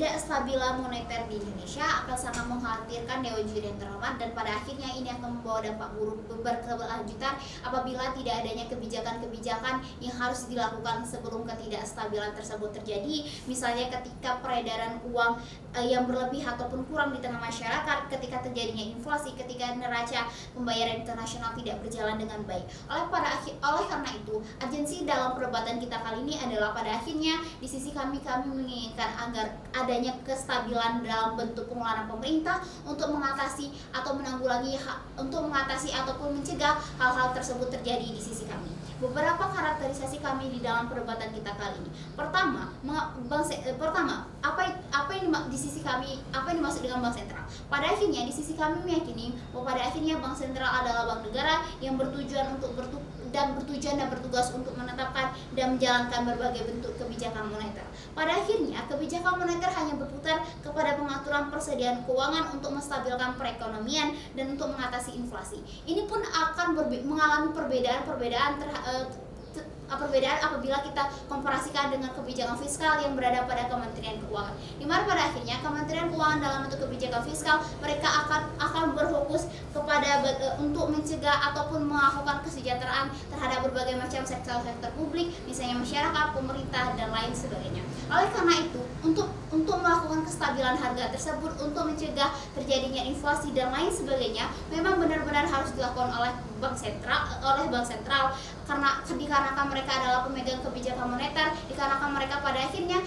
ketidakstabilan moneter di Indonesia akan sangat mengkhawatirkan Dewan Juri yang terhormat, dan pada akhirnya ini akan membawa dampak buruk berkelanjutan apabila tidak adanya kebijakan-kebijakan yang harus dilakukan sebelum ketidakstabilan tersebut terjadi. Misalnya ketika peredaran uang yang berlebih ataupun kurang di tengah masyarakat, ketika terjadinya inflasi, ketika neraca pembayaran internasional tidak berjalan dengan baik. Oleh karena itu, urgensi dalam perdebatan kita kali ini adalah pada akhirnya di sisi kami menginginkan agar adanya kestabilan dalam bentuk pengeluaran pemerintah untuk mengatasi ataupun mencegah hal-hal tersebut terjadi di sisi kami. Beberapa karakterisasi kami di dalam perdebatan kita kali ini. Pertama, apa yang di sisi kami, apa yang dimaksud dengan bank sentral? Pada akhirnya di sisi kami meyakini bahwa pada akhirnya bank sentral adalah bank negara yang bertujuan dan bertugas untuk menetapkan dan menjalankan berbagai bentuk kebijakan moneter. Pada akhirnya, kebijakan moneter hanya berputar kepada pengaturan persediaan keuangan untuk menstabilkan perekonomian dan untuk mengatasi inflasi. Ini pun akan mengalami perbedaan apabila kita komparasikan dengan kebijakan fiskal yang berada pada Kementerian Keuangan. Di mana pada akhirnya Kementerian Keuangan dalam bentuk kebijakan fiskal mereka akan berfokus kepada untuk mencegah ataupun melakukan kesejahteraan terhadap berbagai macam sektor publik, misalnya masyarakat, pemerintah dan lain sebagainya. Oleh karena itu, untuk melakukan kestabilan harga tersebut, untuk mencegah terjadinya inflasi dan lain sebagainya, memang benar-benar harus dilakukan oleh bank sentral dikarenakan mereka adalah pemegang kebijakan moneter, dikarenakan mereka pada akhirnya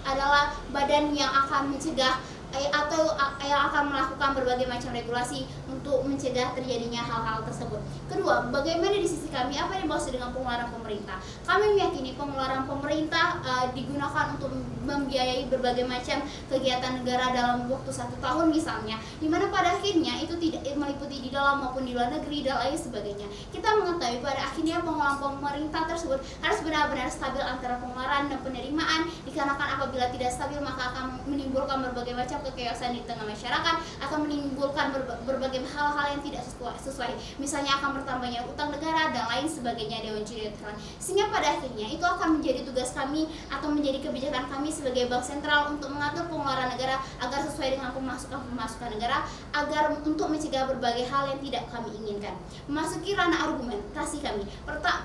adalah badan yang akan mencegah atau yang akan melakukan berbagai macam regulasi untuk mencegah terjadinya hal-hal tersebut. Kedua, bagaimana di sisi kami, apa yang dimaksud dengan pengeluaran pemerintah? Kami meyakini pengeluaran pemerintah digunakan untuk membiayai berbagai macam kegiatan negara dalam waktu 1 tahun misalnya, dimana pada akhirnya itu tidak meliputi di dalam maupun di luar negeri dan lain sebagainya. Kita mengetahui pada akhirnya pengeluaran pemerintah tersebut harus benar-benar stabil antara pengeluaran dan penerimaan, dikarenakan apabila tidak stabil maka akan menimbulkan berbagai macam kechaosan di tengah masyarakat, akan menimbulkan berbagai hal-hal yang tidak sesuai, misalnya akan bertambahnya utang negara dan lain sebagainya Dewan Juri. Sehingga pada akhirnya itu akan menjadi tugas kami atau menjadi kebijakan kami sebagai bank sentral untuk mengatur pengeluaran negara agar sesuai dengan pemasukan negara, agar untuk mencegah berbagai hal yang tidak kami inginkan. Memasuki ranah argumentasi kami.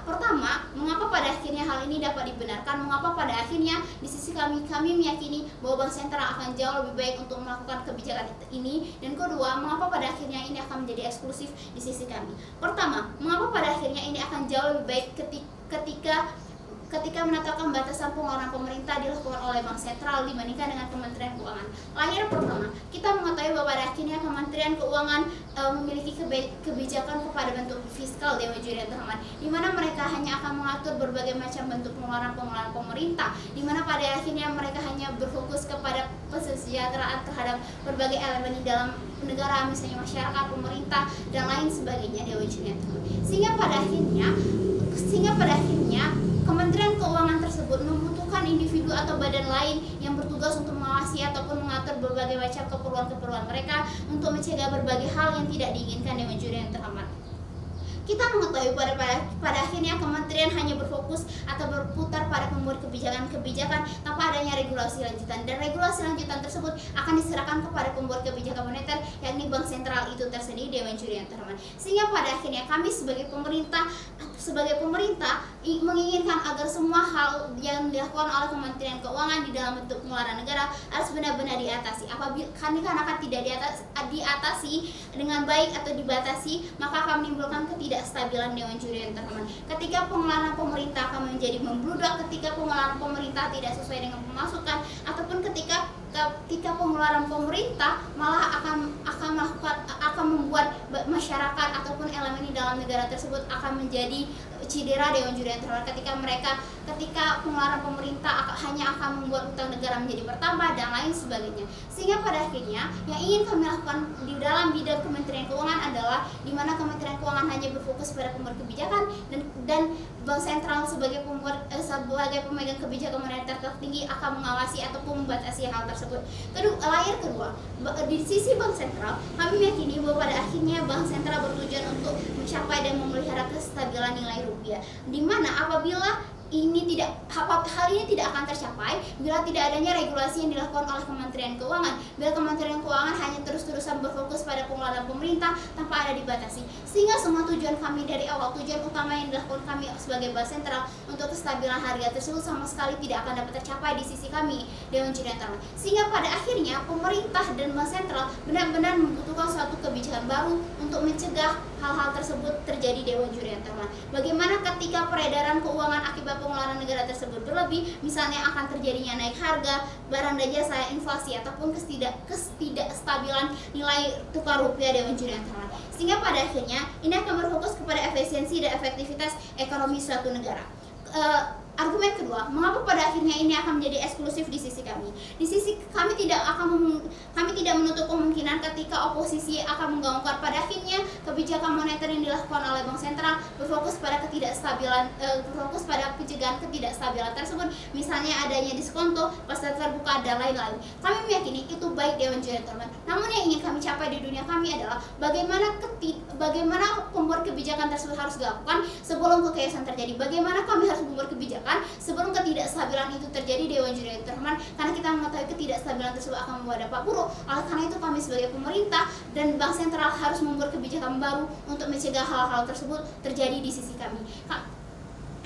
Pertama, mengapa pada akhirnya hal ini dapat dibenarkan? Mengapa pada akhirnya di sisi kami meyakini bahwa bank sentral akan jauh lebih baik untuk melakukan kebijakan ini, dan kedua, mengapa pada akhirnya ini akan menjadi eksklusif di sisi kami. Pertama, mengapa pada akhirnya ini akan jauh lebih baik ketika menetapkan batasan pengeluaran pemerintah dilakukan oleh bank sentral dibandingkan dengan Kementerian Keuangan. Lahir pertama, kita mengetahui bahwa pada akhirnya Kementerian Keuangan memiliki kebijakan kepada bentuk fiskal Dewan Juri yang terhormat, di mana mereka hanya akan mengatur berbagai macam bentuk pengeluaran pemerintah, di mana pada akhirnya mereka hanya berfokus kepada kesejahteraan terhadap berbagai elemen di dalam negara, misalnya masyarakat, pemerintah dan lain sebagainya Dewan Juri yang terhormat. Sehingga pada akhirnya Kementerian Keuangan tersebut membutuhkan individu atau badan lain yang bertugas untuk mengawasi ataupun mengatur berbagai macam keperluan mereka untuk mencegah berbagai hal yang tidak diinginkan Dewan Juri yang terhormat. Kita mengetahui pada akhirnya kementerian hanya berfokus atau berputar pada membuat kebijakan-kebijakan tanpa adanya regulasi lanjutan, dan regulasi lanjutan tersebut akan diserahkan kepada pembuat kebijakan moneter, yakni bank sentral itu tersendiri Dewan Juri yang terhormat. Sehingga pada akhirnya kami sebagai pemerintah menginginkan agar semua hal yang dilakukan oleh Kementerian Keuangan di dalam bentuk pengeluaran negara harus benar-benar diatasi. Karena tidak diatasi dengan baik atau dibatasi, maka akan menimbulkan ketidakstabilan Dewan Juri yang terhormat. Ketika pengeluaran pemerintah akan menjadi membludak, ketika pengeluaran pemerintah tidak sesuai dengan pemasukan, ataupun ketika pengeluaran pemerintah malah akan membuat masyarakat ataupun elemen di dalam negara tersebut akan menjadi cedera Dewan Juri yang terhormat, ketika pengeluaran pemerintah hanya akan membuat utang negara menjadi bertambah dan lain sebagainya. Sehingga pada akhirnya yang ingin kami lakukan di dalam bidang Kementerian Keuangan adalah di mana Kementerian Keuangan hanya berfokus pada pembuat kebijakan dan bank sentral sebagai pemegang kebijakan moneter tertinggi akan mengawasi ataupun membatasi hal tersebut. Kedua, di sisi bank sentral kami meyakini bahwa pada akhirnya bank sentral bertujuan untuk mencapai dan memelihara kestabilan nilai rupiah, di mana apabila hal ini tidak akan tercapai bila tidak adanya regulasi yang dilakukan oleh Kementerian Keuangan. Bila Kementerian Keuangan hanya terus-terusan berfokus pada pengeluaran pemerintah tanpa ada dibatasi, sehingga semua tujuan kami dari awal, tujuan utama yang dilakukan kami sebagai bank sentral untuk kestabilan harga tersebut sama sekali tidak akan dapat tercapai di sisi kami Dewan Juri Internal. Sehingga pada akhirnya pemerintah dan bank sentral benar-benar membutuhkan suatu kebijakan baru untuk mencegah hal-hal tersebut terjadi Dewan Juri Internal. Bagaimana ketika peredaran keuangan akibat pengeluaran negara tersebut berlebih, misalnya akan terjadinya naik harga barang dan jasa, inflasi, ataupun ketidakstabilan nilai tukar rupiah Dewan Juri Internal. Sehingga pada akhirnya ini akan berfokus kepada efisiensi dan efektivitas ekonomi suatu negara. Argumen kedua, mengapa pada akhirnya ini akan menjadi eksklusif di sisi kami? Di sisi kami kami tidak menutup kemungkinan ketika oposisi akan menggaungkan pada akhirnya kebijakan moneter yang dilakukan oleh bank sentral berfokus pada pencegahan ketidakstabilan tersebut, misalnya adanya diskonto, pasar terbuka, dan lain-lain. Kami meyakini itu baik Dewan Juri Internal. Namun yang ingin kami capai di dunia kami adalah bagaimana pembuat kebijakan tersebut harus dilakukan sebelum kekayaan terjadi. Bagaimana kami harus membuat kebijakan sebelum ketidakstabilan itu terjadi Dewan Juri Internal, karena kita mengetahui ketidakstabilan tersebut akan membawa dampak buruk. Oleh karena itu kami sebagai pemerintah dan bank sentral harus membuat kebijakan baru untuk mencegah hal-hal tersebut terjadi di sisi kami.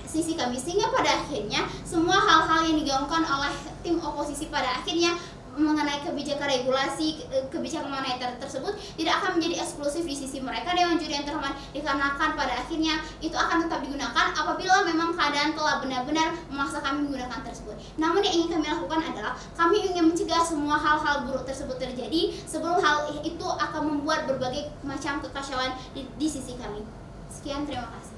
Sehingga pada akhirnya semua hal-hal yang digaungkan oleh tim oposisi pada akhirnya mengenai kebijakan regulasi, kebijakan moneter tersebut tidak akan menjadi eksklusif di sisi mereka Dewan Juri Internal, dikarenakan pada akhirnya itu akan tetap digunakan apabila memang keadaan telah benar-benar memaksa kami menggunakan tersebut. Namun yang ingin kami lakukan adalah kami ingin mencegah semua hal-hal buruk tersebut terjadi sebelum hal itu akan membuat berbagai macam kekacauan di sisi kami. Sekian, terima kasih.